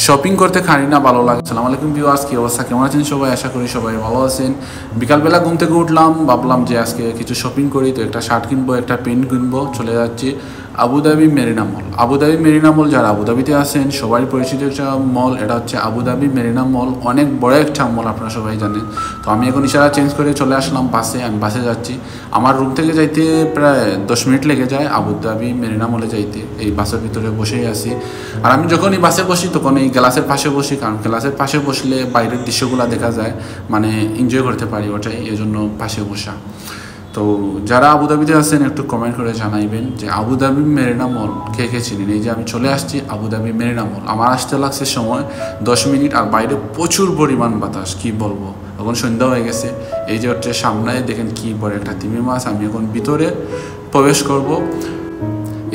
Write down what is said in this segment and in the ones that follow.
Shopping করতে খানি না ভালো লাগে। আসসালামু আলাইকুম ভিউয়ার্স, কি অবস্থা, কেমন আছেন সবাই? আশা করি সবাই ভালো আছেন। বিকালবেলা ঘুম থেকে উঠলাম, ভাবলাম যে আজকে কিছু শপিং করি, তো একটা শার্ট কিনবো, একটা পেন কিনবো। চলে যাচ্ছি আবুধাবি মেরিনা মল। আবুধাবি মেরিনা মল, যারা আবুধাবিতে আছেন সবাই পরিচিত একটা মল। এটা হচ্ছে আবুধাবি মেরিনা মল, অনেক বড় একটা মল, আপনারা সবাই জানেন। তো আমি এখন ইশারা চেঞ্জ করে চলে আসলাম বাসে। আমি বাসে যাচ্ছি। আমার রুম থেকে যাইতে প্রায় 10 মিনিট লেগে যায় আবুধাবি মেরিনা মলে যাইতে। এই বাসের ভিতরে বসেই আছি। আর আমি যখনই বাসে বসি তখন এই গ্লাসের পাশে বসি, কারণ গ্লাসের পাশে বসলে বাইরের দৃশ্যগুলো দেখা যায়, মানে এনজয় করতে পারি, ওটাই এই জন্য পাশে বসা। তো যারা আবুধাবিতে আছেন একটু কমেন্ট করে জানাইবেন যে আবুধাবি মেরিনা মল কে কে চিনেন। এই যে আমি চলে আসছি আবুধাবি মেরিনা মল, আমার আসতে লাগছে সময় 10 মিনিট, আর বাইরে প্রচুর পরিমাণ বাতাস, কি বলবো। এখন সন্ধ্যা হয়ে গেছে। এই যে হচ্ছে সামনে দেখেন কি বড় একটা তিমি মাছ। আমি এখন ভিতরে প্রবেশ করব।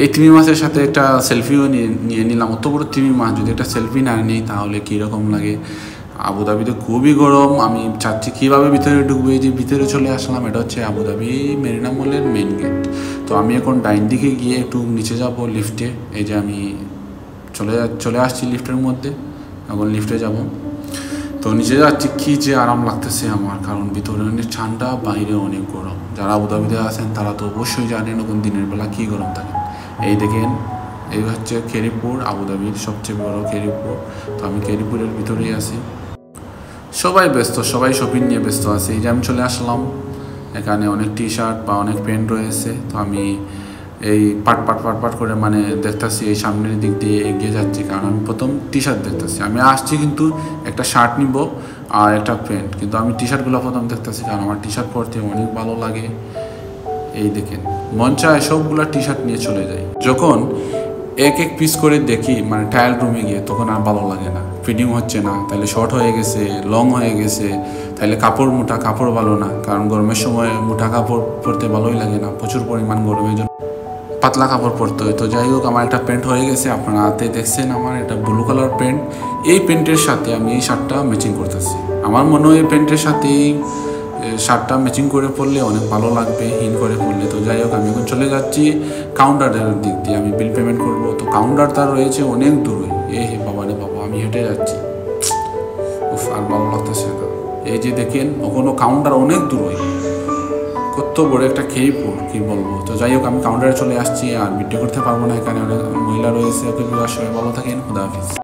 এই তিমি মাছের সাথে একটা সেলফিও নিয়ে নিলাম। অত বড় তিমি মাছ যদি একটা সেলফি না নিই তাহলে কীরকম লাগে। আবুধাবিতে খুবই গরম, আমি চাচ্ছি কীভাবে ভিতরে ঢুকবো। এই যে ভিতরে চলে আসলাম, এটা হচ্ছে আবুধাবি মেরিনা মলের মেইন গেট। তো আমি এখন ডাইন দিকে গিয়ে একটু নিচে যাব লিফটে। এই যে আমি চলে আসছি লিফটের মধ্যে, এখন লিফটে যাব। তো নিচে যাচ্ছি, কী যে আরাম লাগতেছে আমার, কারণ ভিতরে অনেক ঠান্ডা, বাইরে অনেক গরম। যারা আবুধাবিতে আছেন তারা তো অবশ্যই জানেন এখন দিনের বেলা কী গরম থাকে। এই দেখেন, এই হচ্ছে কেরিপুর, আবুধাবির সবচেয়ে বড় কেরিপুর। তো আমি কেরিপুরের ভিতরেই আছি। সবাই ব্যস্ত, সবাই শপিং নিয়ে ব্যস্ত আছে। এই যে আমি চলে আসলাম, এখানে অনেক টি শার্ট বা অনেক প্যান্ট রয়েছে। তো আমি এই পাট করে মানে দেখতেছি, এই সামনের দিক দিয়ে এগিয়ে যাচ্ছি, কারণ আমি প্রথম টি শার্ট দেখতেছি। আমি আসছি কিন্তু একটা শার্ট নিব আর একটা প্যান্ট, কিন্তু আমি টি শার্টগুলো প্রথম দেখতেছি, কারণ আমার টি শার্ট পরতে অনেক ভালো লাগে। এই দেখেন, মন চায় সবগুলা টি শার্ট নিয়ে চলে যাই। যখন এক এক পিস করে দেখি মানে ট্রায়াল রুমে গিয়ে, তখন আর ভালো লাগে না, ফিটিং হচ্ছে না, তাহলে শর্ট হয়ে গেছে, লং হয়ে গেছে, তাহলে কাপড় মোটা, কাপড় ভালো না। কারণ গরমের সময় মোটা কাপড় পরতে ভালোই লাগে না, প্রচুর পরিমাণ গরমের জন্য পাতলা কাপড় পরতে হয়। তো যাই হোক, আমার একটা প্যান্ট হয়ে গেছে, আপনারা হাতে দেখছেন আমার এটা ব্লু কালার প্যান্ট। এই প্যান্টের সাথে আমি এই শার্টটা ম্যাচিং করতেছি। আমার মনে হয় এই প্যান্টের সাথে শার্টটা ম্যাচিং করে পরলে অনেক ভালো লাগবে, হিন করে পরলে। তো যাই হোক, আমি এখন চলে যাচ্ছি কাউন্টারের দিক দিয়ে, আমি বিল পেমেন্ট করব। তো কাউন্টারটা রয়েছে অনেক দূরে। হে বাবা রে বাবা, আমি হেঁটে যাচ্ছি, উফ, আর ভালো লাগতেছে না। এই যে দেখেন, ওখানে কাউন্টার অনেক দূরে, কত বড় একটা খেয়েপুর, কি বলবো। তো যাই হোক, আমি কাউন্টারে চলে আসছি, আর ভিডিও করতে পারবো না, এখানে অনেক মহিলা রয়েছে। ওকে সবাই ভালো থাকেন, খুদা হাফিজ।